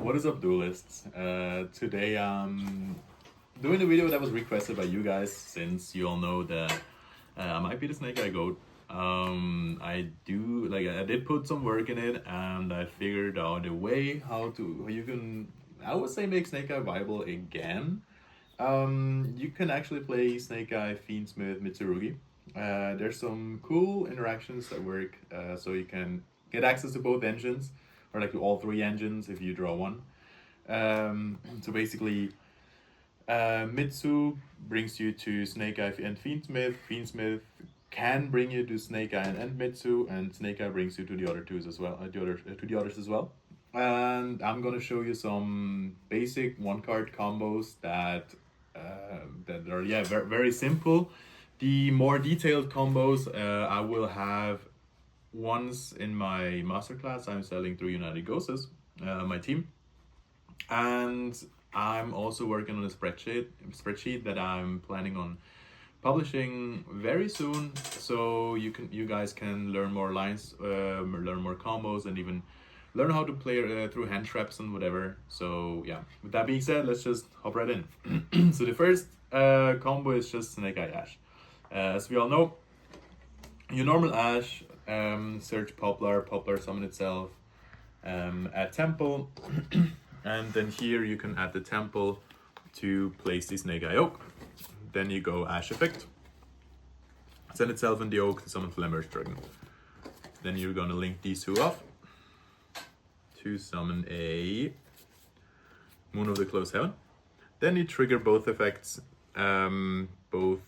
What is up, duelists? Today I'm doing a video that was requested by you guys, since you all know that I might be the Snake Eye Goat. I did put some work in it, and I figured out a way how you can, I would say, make Snake Eye viable again. You can actually play Snake Eye, Fiendsmith, Mitsurugi. There's some cool interactions that work, so you can get access to both engines, or like to all three engines if you draw one. So basically, Mitsu brings you to Snake Eye and Fiendsmith. Fiendsmith can bring you to Snake Eye and Mitsu, and Snake Eye brings you to the other twos as well, to the others as well. And I'm gonna show you some basic one-card combos that are very, very simple. The more detailed combos I will have once in my masterclass I'm selling through United Gosus, my team. And I'm also working on a spreadsheet that I'm planning on publishing very soon, so you guys can learn more lines, learn more combos, and even learn how to play through hand traps and whatever. So yeah, with that being said, let's just hop right in. So the first combo is just Snake Eye Ash. As we all know, your normal Ash, search Poplar summon itself, add Temple, and then here you can add the Temple to place the Snake Eye Oak. Then you go Ash Effect, send itself in the Oak to summon Flamberge Dragon. Then you're gonna link these two off to summon a Moon of the Closed Heaven. Then you trigger both effects, both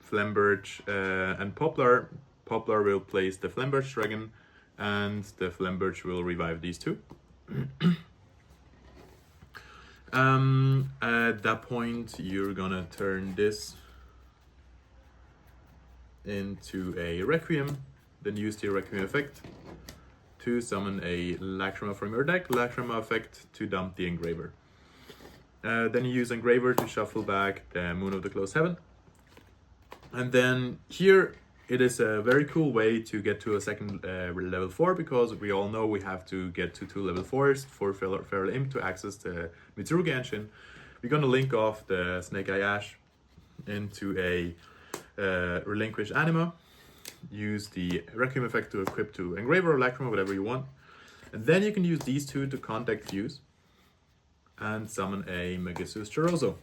Flamberge and Poplar. Poplar will place the Flamberge Dragon, and the Flamberge will revive these two. At that point, you're gonna turn this into a Requiem, then use the Requiem effect to summon a Lacrima from your deck. Lacrima effect to dump the Engraver. Then you use Engraver to shuffle back the Moon of the Closed Heaven. And then here, it is a very cool way to get to a second level 4, because we all know we have to get to 2 level 4s for Feral Imp to access the Mitsurugi engine. We're gonna link off the Snake Eye Ash into a Relinquish Anima, use the Requiem effect to equip to Engraver or Lacrima, whatever you want. And then you can use these two to contact Fuse and summon a Megasus Choroso.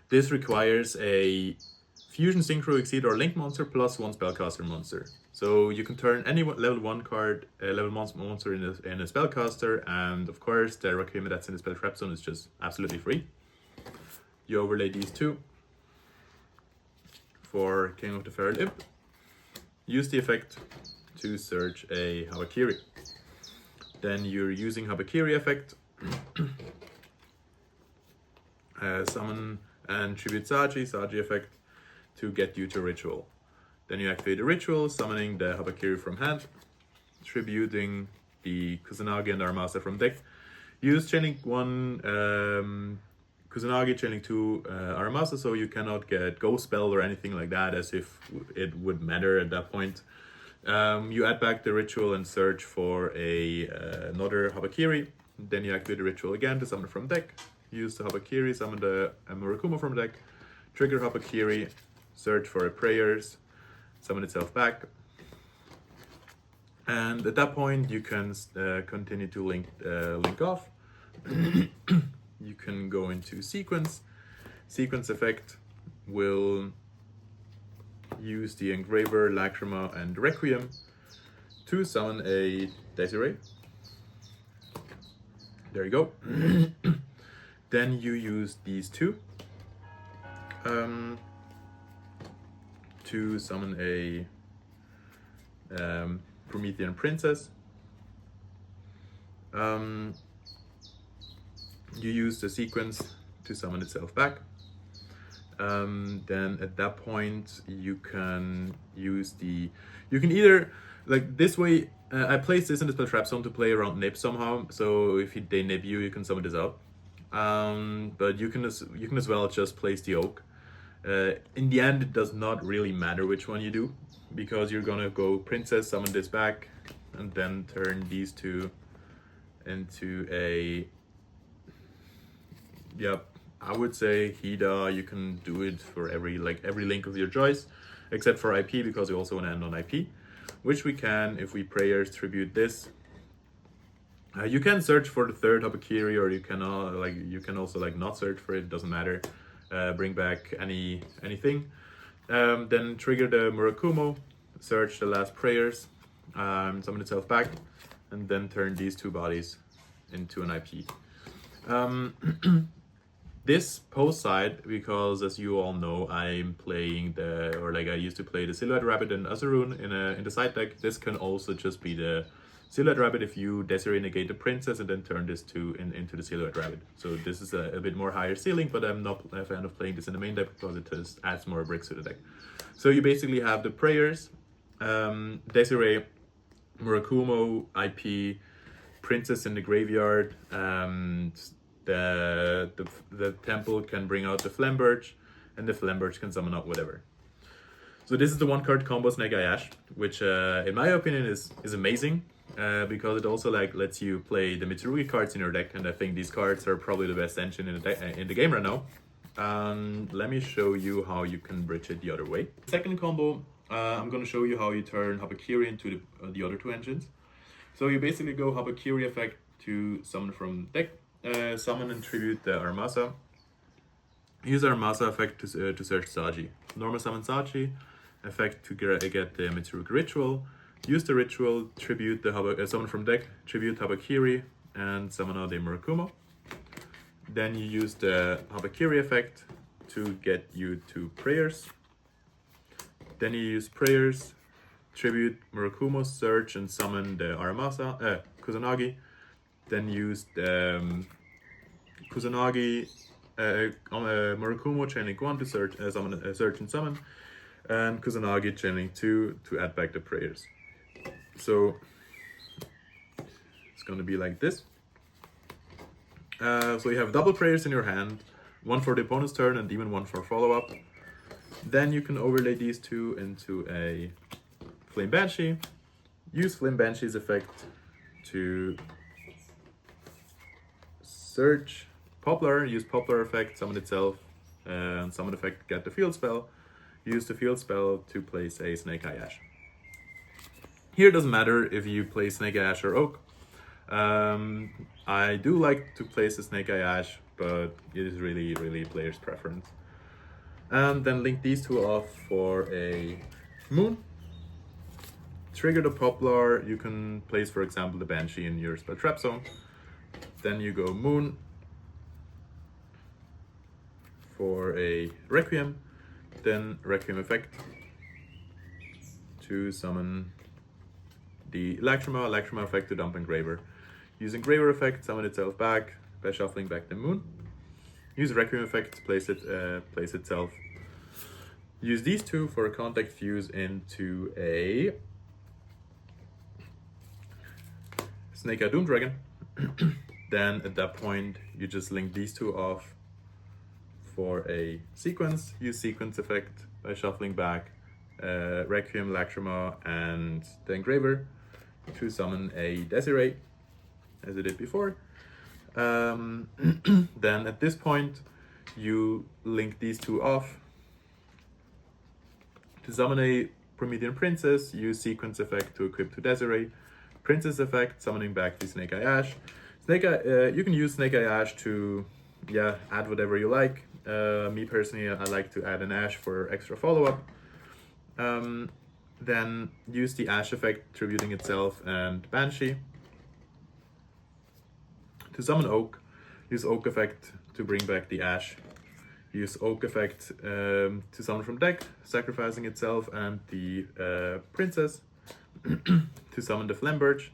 This requires a Fusion, Synchro, Exceed, or Link monster plus 1 Spellcaster monster. So you can turn any level 1 card, level 1 monster in a Spellcaster, and of course the Requiem that's in the Spell Trap Zone is just absolutely free. You overlay these two for King of the Feral Imp. Use the effect to search a Habakiri. Then you're using Habakiri effect, summon and tribute Saji effect to get you to Ritual. Then you activate the Ritual, summoning the Habakiri from hand, tributing the Kusanagi and Armasa from deck. Use Chaining 1 Kusanagi, Chaining 2 Armasa, so you cannot get Ghost Spell or anything like that, as if it would matter at that point. You add back the Ritual and search for another Habakiri. Then you activate the Ritual again to summon from deck. Use the Habakiri, summon the Murakumo from deck, trigger Habakiri, search for a Prayers, summon itself back. And at that point, you can continue to link off. You can go into Sequence. Sequence effect will use the Engraver, Lacrima, and Requiem to summon a Desiree. There you go. Then you use these two to summon a Promethean Princess. You use the Sequence to summon itself back. Then at that point you can use you can either, like this way, I placed this in the Spell Trap Zone to play around Nib somehow, so if they nib you, you can summon this out. But you can as well just place the Oak. In the end, it does not really matter which one you do, because you're gonna go Princess, summon this back, and then turn these two into a, I would say Hida. You can do it for every link of your choice, except for IP, because you also want to end on IP, which we can if we prayers tribute this. You can search for the third Habakiri, or you can also not search for it. Doesn't matter. Bring back anything. Then trigger the Murakumo, search the last prayers, summon itself back, and then turn these two bodies into an IP. This post side, because as you all know, I'm playing I used to play the Silhouette Rabbit and Azarun in the side deck. This can also just be the Silhouette Rabbit if you Desiree negate the Princess and then turn this into the Silhouette Rabbit. So this is a bit more higher ceiling, but I'm not a fan of playing this in the main deck because it just adds more bricks to the deck. So you basically have the prayers, Desiree, Murakumo, IP, Princess in the graveyard, the temple can bring out the Flamberge, and the Flamberge can summon out whatever. So this is the one card combo Snake Eye Ash, which in my opinion is amazing, because it also lets you play the Mitsurugi cards in your deck, and I think these cards are probably the best engine in the game right now. Let me show you how you can bridge it the other way. Second combo, I'm going to show you how you turn Habakiri into the other two engines. So you basically go Habakiri effect to summon from deck, summon and tribute the Armasa. Use Armasa effect to search Saji. Normal summon Saji, effect to get the Mitsurugi ritual. Use the ritual, tribute the summon from deck, tribute Habakiri, and summon out the Murakumo. Then you use the Habakiri effect to get you to prayers. Then you use prayers, tribute Murakumo, search and summon the Aramasa, Kusanagi. Then use the Kusanagi, Murakumo chaining 1 to search and summon, and Kusanagi chaining 2 to add back the prayers. So it's going to be like this. So you have double prayers in your hand, one for the opponent's turn and even one for follow-up. Then you can overlay these two into a Flame Banshee. Use Flame Banshee's effect to search Poplar, use Poplar effect, summon itself, and summon effect, get the field spell. Use the field spell to place a Snake Eye Ash. Here it doesn't matter if you play Snake Eye Ash or Oak. I do like to place the Snake Eye Ash, but it is really player's preference. And then link these two off for a Moon. Trigger the Poplar. You can place, for example, the Banshee in your spell trap zone. Then you go Moon for a Requiem. Then Requiem effect to summon the Electroma effect to dump Engraver. Use Engraver effect, summon itself back by shuffling back the Moon. Use Requiem effect to place itself. Use these two for a contact fuse into a Snake Eye Doom Dragon. Then at that point you just link these two off for a sequence. Use sequence effect by shuffling back Requiem, Electroma, and the Engraver to summon a Desiree, as I did before. Then at this point you link these two off to summon a Promethean Princess. Use sequence effect to equip to Desiree. Princess effect, summoning back the Snake Eye Ash. You can use Snake Eye Ash to add whatever you like. Me personally, I like to add an Ash for extra follow-up. Then use the Ash effect, tributing itself and Banshee. To summon Oak, use Oak effect to bring back the Ash. Use Oak effect to summon from deck, sacrificing itself and the Princess to summon the Flamberge.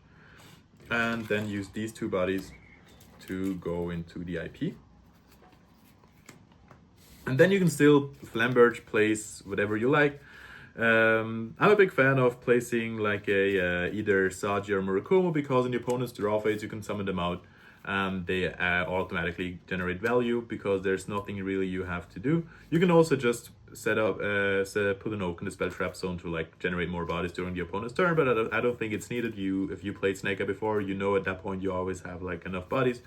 And then use these two bodies to go into the IP. And then you can still Flamberge place whatever you like. I'm a big fan of placing like a either Saji or Murakumo, because in the opponent's draw phase you can summon them out. They automatically generate value because there's nothing really you have to do. You can also just put an oak in the spell trap zone to like generate more bodies during the opponent's turn, but I don't think it's needed. If you played Snake Eye before, you know at that point you always have like enough bodies.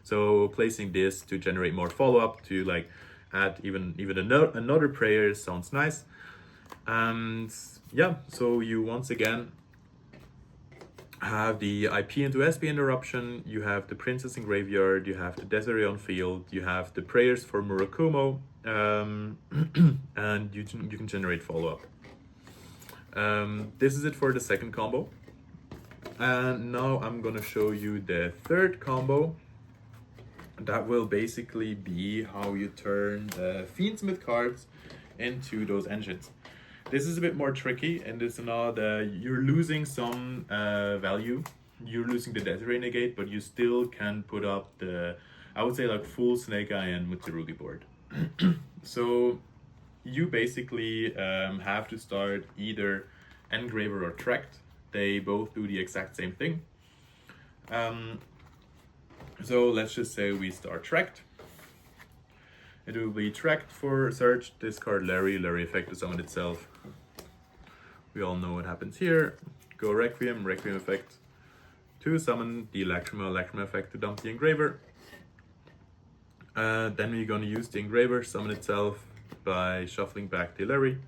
So placing this to generate more follow-up to like add even another prayer sounds nice. And yeah, so you once again have the IP into SP interruption, you have the Princess in graveyard, you have the Desiree on field, you have the prayers for Murakumo, and you can generate follow-up. This is it for the second combo. And now I'm gonna show you the third combo. That will basically be how you turn the Fiendsmith cards into those engines. This is a bit more tricky, and it's not you're losing some value. You're losing the Desiree negate, but you still can put up the, I would say, like full Snake Eye and Mitsurugi board. So you basically have to start either Engraver or Tracked. They both do the exact same thing. So let's just say we start Tracked. It will be Tracked for search, discard Larry effect to summon itself. We all know what happens here. Go Requiem effect to summon the Lacrima effect to dump the Engraver. Then we're gonna use the Engraver, summon itself by shuffling back the Larry.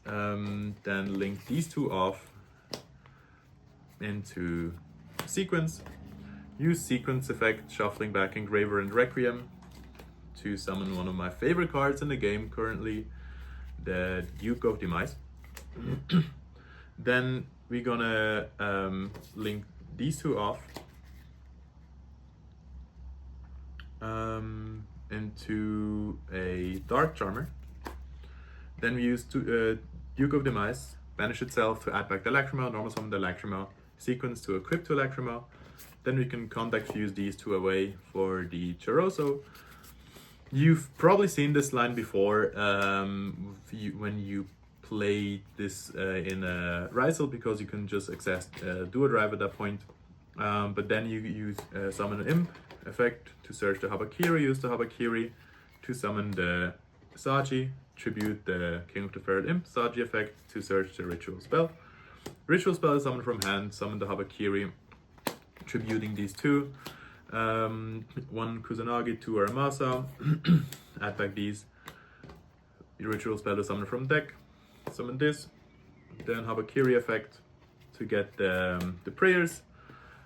Then link these two off into sequence. Use sequence effect, shuffling back Engraver and Requiem to summon one of my favorite cards in the game currently, the Duke of Demise. Then we're gonna link these two off into a Dark Charmer. Then we use Duke of Demise, banish itself to add back the Lacrima, normal summon the Lacrima, sequence to equip to Lacrima. Then we can contact fuse these two away for the Choroso. You've probably seen this line before when you play this in a Rizal, because you can just access Duo Drive at that point. But then you use summon an Imp effect to search the Habakiri, use the Habakiri to summon the Saji, tribute the King of the Feral Imp, Saji effect to search the Ritual Spell. Ritual Spell is summoned from hand, summon the Habakiri, tributing these two. One Kusanagi, two Aramasa, add back these. The Ritual Spell is summoned from deck, summon this. Then Habakiri effect to get the prayers,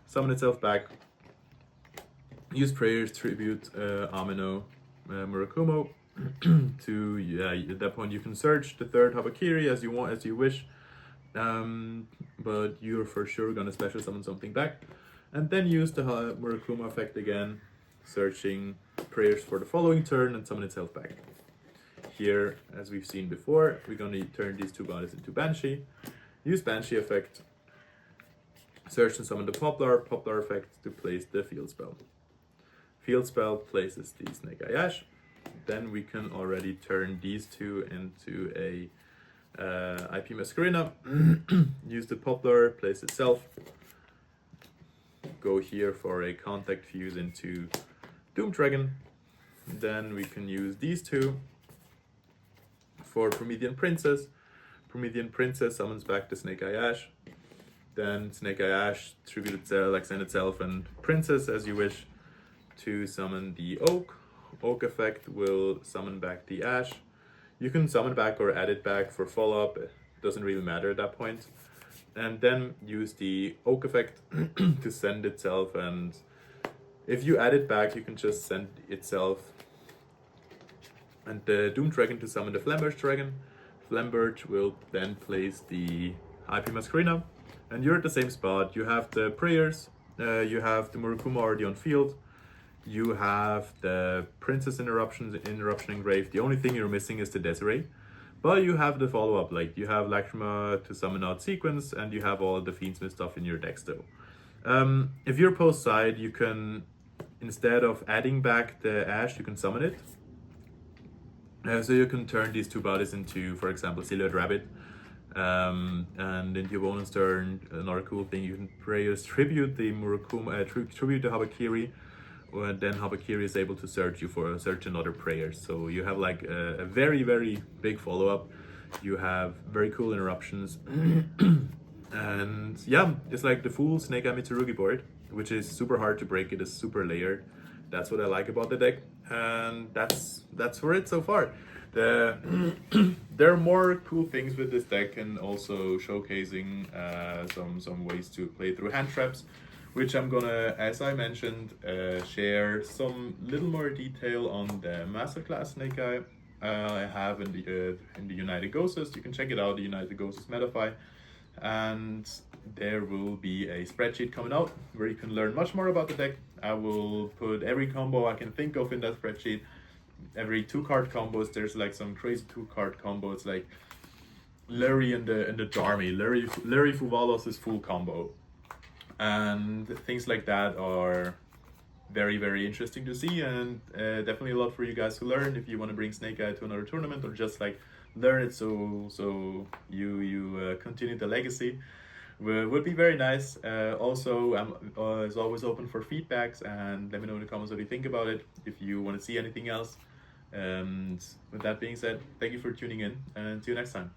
summon itself back. Use prayers, tribute Amino, Murakumo. To at that point you can search the third Habakiri as you want, as you wish. But you're for sure gonna special summon something back. And then use the Murakumo effect again, searching prayers for the following turn and summon itself back. Here, as we've seen before, we're going to turn these two bodies into Banshee. Use Banshee effect, search and summon the Poplar effect to place the Field Spell. Field Spell places the Snake Eye Ash. Then we can already turn these two into a IP Masquerina. Use the Poplar, place itself. Go here for a contact fuse into Doom Dragon. Then we can use these two for Promethean Princess. Promethean Princess summons back the Snake Eye Ash. Then Snake Eye Ash tribute itself, extend itself and Princess as you wish to summon the Oak. Oak effect will summon back the Ash. You can summon back or add it back for follow-up. It doesn't really matter at that point. And then use the Oak effect to send itself, and if you add it back you can just send itself and the Doom Dragon to summon the Flamberge Dragon. Flamberge will then place the IP Masquerina, and you're at the same spot. You have the prayers, you have the Murakumo already on field, you have the Princess interruption engraved. The only thing you're missing is the Desiree. But you have the follow-up, like you have Lacrima to summon out sequence, and you have all the Fiendsmith stuff in your deck still. If you're post side, you can, instead of adding back the Ash, you can summon it. So you can turn these two bodies into, for example, Silhouette Rabbit. And in your bonus turn, another cool thing, you can tribute the Murakuma, tribute the Habakiri, and then Habakiri is able to search another prayer. So you have like a very, very big follow-up. You have very cool interruptions. And yeah, it's like the full Snake Eye Mitsurugi board, which is super hard to break. It is super layered. That's what I like about the deck, and that's for it so far. There are more cool things with this deck, and also showcasing some ways to play through hand traps, which I'm gonna, as I mentioned, share some little more detail on the masterclass Snake Eye I have in the United Gosus. You can check it out, the United Gosus metafy. And there will be a spreadsheet coming out where you can learn much more about the deck. I will put every combo I can think of in that spreadsheet. Every 2-card combos, there's like some crazy 2-card combos like Larry and the Jarmy, Larry Fuvalos' full combo, and things like that are very, very interesting to see, and definitely a lot for you guys to learn if you want to bring Snake Eye to another tournament, or just like learn it so you continue the legacy. Would be very nice. Also, I'm as always open for feedbacks, and let me know in the comments what you think about it, if you want to see anything else. And with that being said, thank you for tuning in, and see you next time.